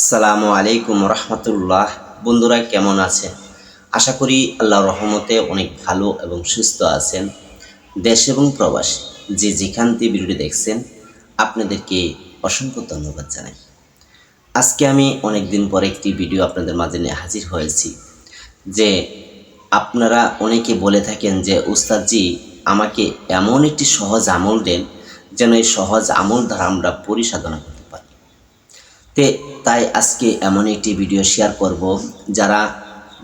আসসালামু আলাইকুম রহমতুল্লাহ। বন্ধুরা কেমন আছেন? আশা করি আল্লাহর রহমতে অনেক ভালো এবং সুস্থ আছেন। দেশ এবং প্রবাসী যে যেখান থেকে ভিডিওটি দেখছেন আপনাদেরকে অসংখ্য ধন্যবাদ জানাই। আজকে আমি অনেক দিন পরে একটি ভিডিও আপনাদের মাঝে নিয়ে হাজির হয়েছি। যে আপনারা অনেকে বলে থাকেন যে উস্তাদজি আমাকে এমন একটি সহজ আমল দেন যেন এই সহজ আমল দ্বারা আমরা পরিসাধনা করতে পারি। তাই আজকে এমন একটি ভিডিও শেয়ার করব, যারা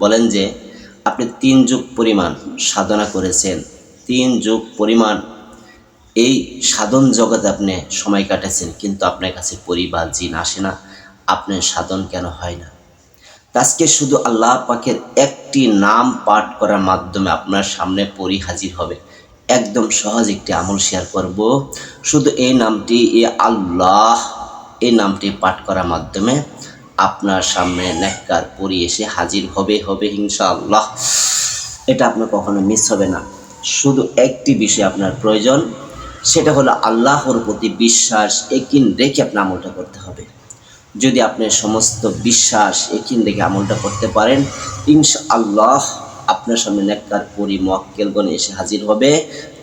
বলেন যে আপনি 3 যুগ পরিমাণ সাধনা করেছেন, 3 যুগ পরিমাণ এই সাধন জগতে আপনি সময় কাটাচ্ছেন, কিন্তু আপনার কাছে পরি বা জিন আসে না, আপনার সাধন কেন হয় না? আজকে শুধু আল্লাহ পাকের একটি নাম পাঠ করার মাধ্যমে আপনার সামনে পরি হাজির হবে। একদম সহজ একটি আমল শেয়ার করব। শুধু এই নামটি আল্লাহ, এই নামটি পাঠ করার মাধ্যমে আপনার সামনে নেককার পরি এসে হাজির হবে ইনশাআল্লাহ। এটা আপনার কখনো মিস হবে না। শুধু একটি বিষয় আপনার প্রয়োজন, সেটা হলো আল্লাহর প্রতি বিশ্বাস একিন রেখে আপনার আমলটা করতে হবে। যদি আপনি সমস্ত বিশ্বাস একিন রেখে আমলটা করতে পারেন, ইনশাআল্লাহ আপনার সামনে নেককার পরি মুয়াক্কেলগণ এসে হাজির হবে।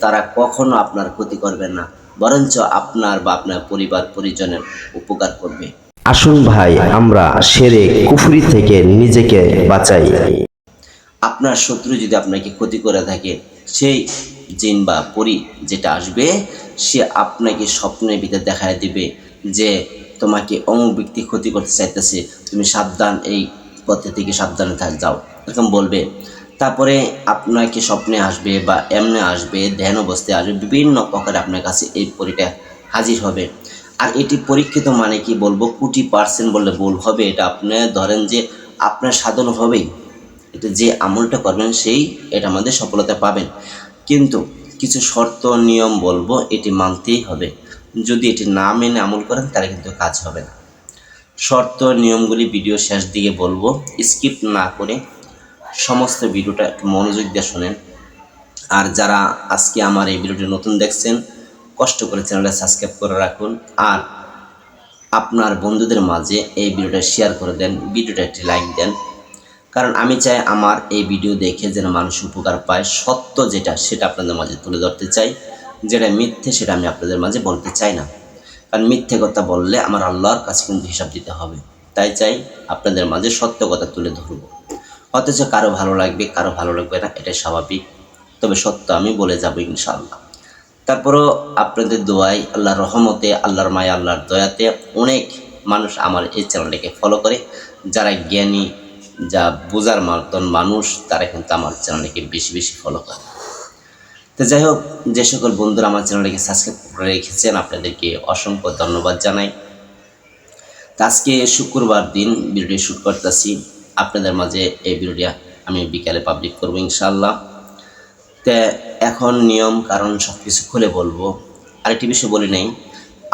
তারা কখনো আপনার ক্ষতি করবে না, বরঞ্চ আপনার বা আপনার পরিবার পরিজনের উপকার করবে। আসুন ভাই, আমরা শিরক কুফরি থেকে নিজেকে বাঁচাই। আপনার শত্রু যদি আপনাকে ক্ষতি করে থাকে, সেই জিন বা পরি যেটা আসবে, সে আপনাকে স্বপ্নের ভিতরে দেখায় দিবে যে তোমাকে অমুক ব্যক্তি ক্ষতি করতে চাইতেছে, তুমি সাবধান, এই পথে থেকে সাবধানে যাও, এরকম বলবে। তারপরে আপনাকে স্বপ্নে আসবে বা এমনে আসবে, ধ্যান অবস্থায় আসবে, বিভিন্ন প্রকারে আপনার কাছে এই পরিটা হাজির হবে। আর এটি পরীক্ষিত মানে কি বলবো, কোটি% বললে ভুল হবে। এটা আপনি ধরেন যে আপনার সাধন হবেই, এটা যে আমলটা করবেন সেই এটা আমাদের সফলতা পাবেন। কিন্তু কিছু শর্ত নিয়ম বলবো, এটি মানতেই হবে। যদি এটি না মেনে আমল করেন তাহলে কিন্তু কাজ হবে না। শর্ত নিয়মগুলি ভিডিও শেষ দিকে বলবো, স্কিপ না করে সমস্ত ভিডিওটা একটু মনোযোগ দিয়ে শোনেন। আর যারা আজকে আমার এই ভিডিওটি নতুন দেখছেন, কষ্ট করে চ্যানেলটা সাবস্ক্রাইব করে রাখুন। আর আপনার বন্ধুদের মাঝে এই ভিডিওটা শেয়ার করে দেন, ভিডিওটা একটি লাইক দেন। কারণ আমি চাই আমার এই ভিডিও দেখে যেন মানুষ উপকার পায়। সত্য যেটা সেটা আপনাদের মাঝে তুলে ধরতে চাই, যেটা মিথ্যে সেটা আমি আপনাদের মাঝে বলতে চাই না। কারণ মিথ্যে কথা বললে আমার আল্লাহর কাছে কিন্তু হিসাব দিতে হবে। তাই চাই আপনাদের মাঝে সত্য কথা তুলে ধরব। অথচ কারো ভালো লাগবে, কারো ভালো লাগবে না, এটাই স্বাভাবিক। তবে সত্য আমি বলে যাব ইনশাআল্লাহ। তারপরও আপনাদের দোয়ায়, আল্লাহর রহমতে, আল্লাহর মায়া, আল্লাহর দয়াতে অনেক মানুষ আমার এই চ্যানেলটাকে ফলো করে। যারা জ্ঞানী, যা বোঝার মতন মানুষ, তারা কিন্তু আমার চ্যানেলটাকে বেশি বেশি ফলো করে। তো যাই হোক, যে সকল বন্ধুরা আমার চ্যানেলটাকে সাবস্ক্রাইব করে রেখেছেন আপনাদেরকে অসংখ্য ধন্যবাদ জানাই। তো আজকে শুক্রবার দিন ভিডিওটি শ্যুট করতেছি আপনাদের মাঝে। এই ভিডিওটি আমি বিকালে পাবলিক করবো ইনশাআল্লাহ। তো এখন নিয়ম কারণ সব কিছু খুলে বলবো। আরেকটি বিষয় বলি নেই,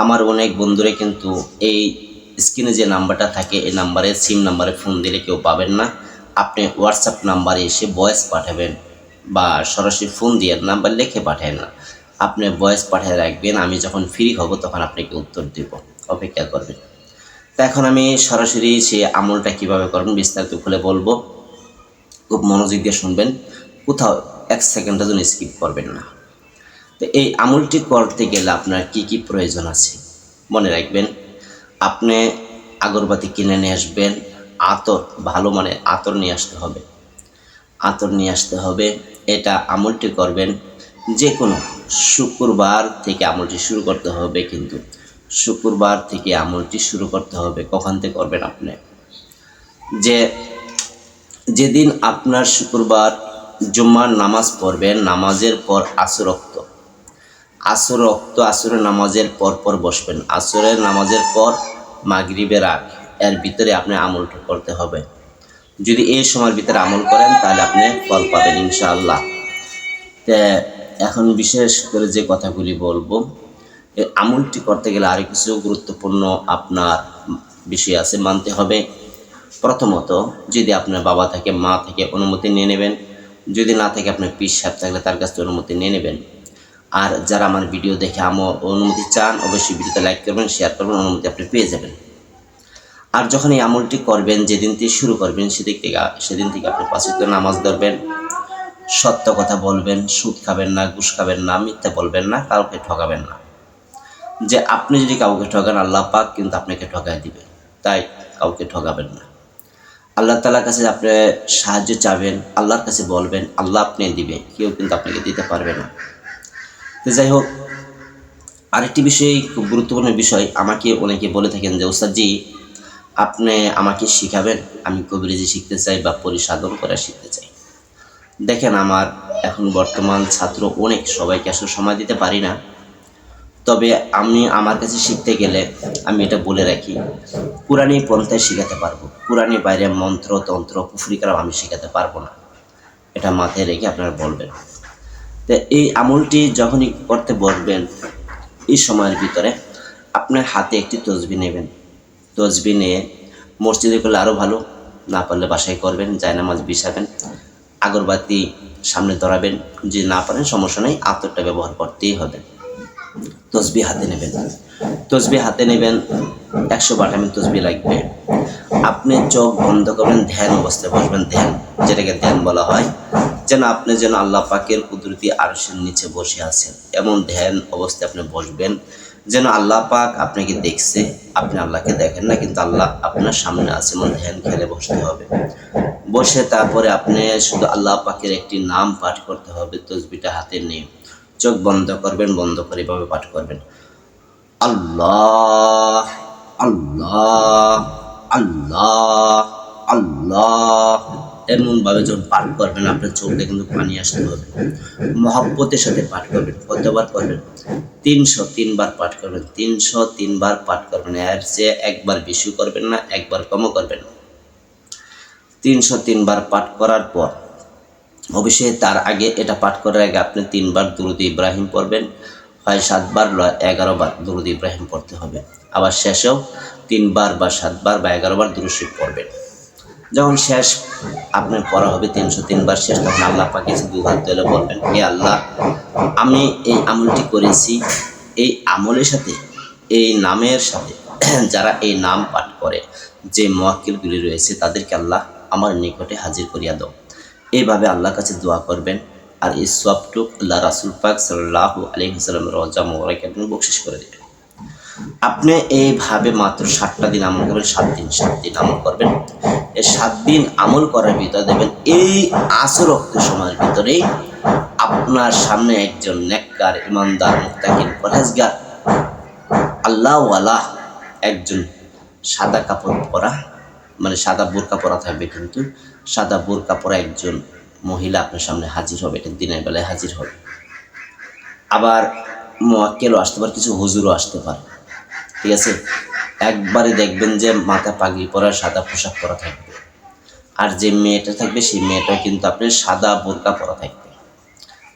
আমার অনেক বন্ধুরা কিন্তু এই স্ক্রিনে যে নাম্বারটা থাকে, এই নাম্বারে সিম নাম্বারে ফোন দিলে কেউ পাবেন না। আপনি হোয়াটসঅ্যাপ নাম্বারে এসে ভয়েস পাঠাবেন বা সরাসরি ফোন দিয়ে নাম্বার লিখে পাঠায় না, আপনি ভয়েস পাঠিয়ে রাখবেন। আমি যখন ফ্রি হব তখন আপনাকে উত্তর দেব, অপেক্ষা করবেন। তো এখন আমি সরাসরি সে আমলটা কীভাবে করবেন বিস্তারিত খুলে বলবো। খুব মনোযোগ দিয়ে শুনবেন, কোথাও 1 সেকেন্ডের জন্য স্কিপ করবেন না। তো এই আমলটি করতে গেলে আপনার কি কি প্রয়োজন আছে মনে রাখবেন। আপনি আগরবাতি কিনে নিয়ে আসবেন, আতর, ভালো মানের আতর নিয়ে আসতে হবে। আতর নিয়ে আসতে হবে। এটা আমলটি করবেন যে কোনো শুক্রবার থেকে আমলটি শুরু করতে হবে। কিন্তু শুক্রবার থেকে আমলটি শুরু করতে হবে। কখন থেকে করবেন আপনি? যেদিন আপনার শুক্রবার জুম্মার নামাজ পড়বেন, নামাজের পর আসরের নামাজের পর বসবেন। আসরের নামাজের পর মাগরিবের আগ, এর ভিতরে আপনি আমলটা করতে হবে। যদি এই সময়ের ভিতরে আমল করেন তাহলে আপনি ফল পাবেন ইনশাআল্লাহ। তো এখন বিশেষ করে যে কথাগুলি বলবো, এই আমলটি করতে গেলে আরও কিছু গুরুত্বপূর্ণ আপনার বিষয় আছে, মানতে হবে। প্রথমত, যদি আপনার বাবা থাকে, মা থেকে অনুমতি নিয়ে নেবেন। যদি না থাকে আপনার পীর সাহেব থাকলে তার কাছ থেকে অনুমতি নিয়ে নেবেন। আর যারা আমার ভিডিও দেখে অনুমতি চান, অবশ্যই ভিডিওতে লাইক করবেন, শেয়ার করবেন, অনুমতি আপনি পেয়ে যাবেন। আর যখন এই আমলটি করবেন, যেদিন থেকে শুরু করবেন সেদিন থেকে আপনি 5 ওয়াক্ত নামাজ ধরবেন, সত্য কথা বলবেন, সুদ খাবেন না, ঘুষ খাবেন না, মিথ্যা বলবেন না, কাউকে ঠকাবেন না। যে আপনি যদি কাউকে ঠকান, আল্লাহ পাক কিন্তু আপনাকে ঠকায় দিবে, তাই কাউকে ঠকাবেন না। আল্লাহ তাআলার কাছে আপনি সাহায্য চাবেন, আল্লাহর কাছে বলবেন, আল্লাহ আপনি দিবে, কেউ কিন্তু আপনাকে দিতে পারবে না। তো যাই হোক, আরেকটি বিষয়, খুব গুরুত্বপূর্ণ বিষয়, আমাকে অনেকে বলে থাকেন যে ওস্তাদজি আপনি আমাকে শিখাবেন, আমি কবিরাজি শিখতে চাই বা পরিসাধন করা শিখতে চাই। দেখেন, আমার এখন বর্তমান ছাত্র অনেক, সবাইকে আসলে সময় দিতে পারি না। তবে আমি আমার কাছে শিখতে গেলে আমি এটা বলে রাখি, কুরআনী পন্থায় শিখাতে পারবো, কুরআনী বাইরে মন্ত্র তন্ত্র কুফরি কালাম আমি শিখাতে পারবো না। এটা মাথায় রেখে আপনারা বলবেন। তো এই আমলটি যখনই করতে বসবেন, এই সময়ের ভিতরে আপনার হাতে একটি তসবিহ নেবেন। তসবিহ নিয়ে মসজিদে করলে আরও ভালো, না পারলে বাসায় করবেন, জায়নামাজ বিছাবেন, আগরবাতি সামনে ধরাবেন। যে না পারেন সমস্যা নেই, আতরটা ব্যবহার করতেই হবে। তসবিহ হাতে নেবেন, তসবিহ হাতে নেবেন, 100 বাটামের তসবিহ লাগবে। আপনি চোখ বন্ধ করবেন, ধ্যান অবস্থায় বসবেন, ধ্যান যেটাকে ধ্যান বলা হয়, যেন আপনি যেন আল্লাহ পাকের কুদরতি আরশের নিচে বসে আছেন, এমন ধ্যান অবস্থায় আপনি বসবেন, যেন আল্লাহ পাক আপনাকে দেখছে, আপনি আল্লাহকে দেখেন না, কিন্তু আল্লাহ আপনার সামনে আছে, এমন ধ্যান খেলে বসতে হবে। বসে তারপরে আপনি শুধু আল্লাহ পাকের একটি নাম পাঠ করতে হবে, তসবিহটা হাতে নিয়ে চোখ বন্ধ করবেন, বন্ধ করে এভাবে পাঠ করবেন, আল্লাহ আল্লাহ আল্লাহ আল্লাহ। এমনভাবে যখন পাঠ করবেন আপনার চোখ দিয়ে কিন্তু পানি আসতে হবে। মহব্বতের সাথে পাঠ করবেন। কতবার করবেন? 303 বার পাঠ করবেন। 303 বার পাঠ করবেন, এর চেয়ে একবার বেশি করবেন না, একবার কমও করবেন না। 303 বার পাঠ করার পর অবশ্যই তার আগে, এটা পাঠ করার আগে আপনি 3 বার দুরূদ ইব্রাহিম পড়বেন, হয় 7 বার বা 11 বার দুরূদ ইব্রাহিম পড়তে হবে। আবার শেষেও 3 বার বা 7 বার বা 11 বার দুরূদ শরীফ পড়বেন। যখন শেষ আপনার পড়া হবে, 303 বার শেষ, তখন আল্লাহ পাকের কাছে 2 হাত তুলে বলবেন, হে আল্লাহ, আমি এই আমলটি করেছি, এই আমলের সাথে, এই নামের সাথে যারা এই নাম পাঠ করে, যে মুয়াক্কিলগুলি রয়েছে, তাদেরকে আল্লাহ আমার নিকটে হাজির করিয়া দাও। এইভাবে আল্লাহর কাছে দোয়া করবেন। আর এই সবটুক আল্লাহ রাসূল পাক সাল্লাল্লাহু আলাইহি ওয়াসাল্লামের রওজা মোবারকে আপনি বকশিশ করে দেবেন। আপনি এইভাবে মাত্র 7টা দিন আমল করবেন, 7 দিন আমল করবেন। এই 7 দিন আমল করার ভিতরে দেখবেন, এই আসর ওয়াক্তের সময়ের ভিতরেই আপনার সামনে একজন নেককার, ইমানদার, মুত্তাকিন, পরহেজগার, আল্লাহওয়ালা একজন সাদা কাপড় পরা, মানে সাদা বোরকা পরা থাকবে, কিন্তু সাদা বোরকা পরা একজন মহিলা আপনার সামনে হাজির হবে। এটা দিনের বেলায় হাজির হবে। আবার মুয়াক্কিলও আসতে পারে, কিছু হুজুরও আসতে পারে, ঠিক আছে। একবারে দেখবেন যে মাথা পাগড়ি পরা, সাদা পোশাক পরা থাকবে। আর যে মেয়েটা থাকবে, সেই মেয়েটাও কিন্তু আপনার সাদা বোরকা পরা থাকবে,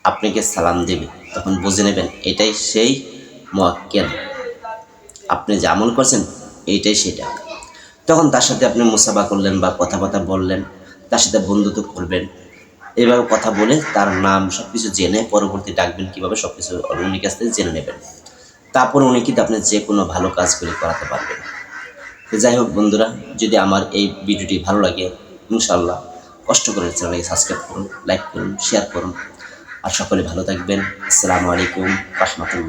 আপনাকে সালাম দেবে। তখন বুঝে নেবেন এটাই সেই মুয়াক্কিল, আপনি যে আমল করছেন এইটাই সেটা। তখন তার সাথে আপনি মুসাফা করলেন বা কথাবার্তা বললেন, তার সাথে বন্ধুত্ব করবেন। এইভাবে কথা বলে তার নাম সব কিছু জেনে পরবর্তী ডাকবেন কীভাবে, সব কিছু উনির কাছ থেকে জেনে নেবেন। তারপর উনি কিন্তু আপনি যে কোনো ভালো কাজগুলি করাতে পারবেন। তো যাই হোক বন্ধুরা, যদি আমার এই ভিডিওটি ভালো লাগে, ইনশাআল্লাহ কষ্ট করে চ্যানেলকে সাবস্ক্রাইব করুন, লাইক করুন, শেয়ার করুন। আর সকলে ভালো থাকবেন। আসসালামু আলাইকুম রাহমাতুল্লাহ।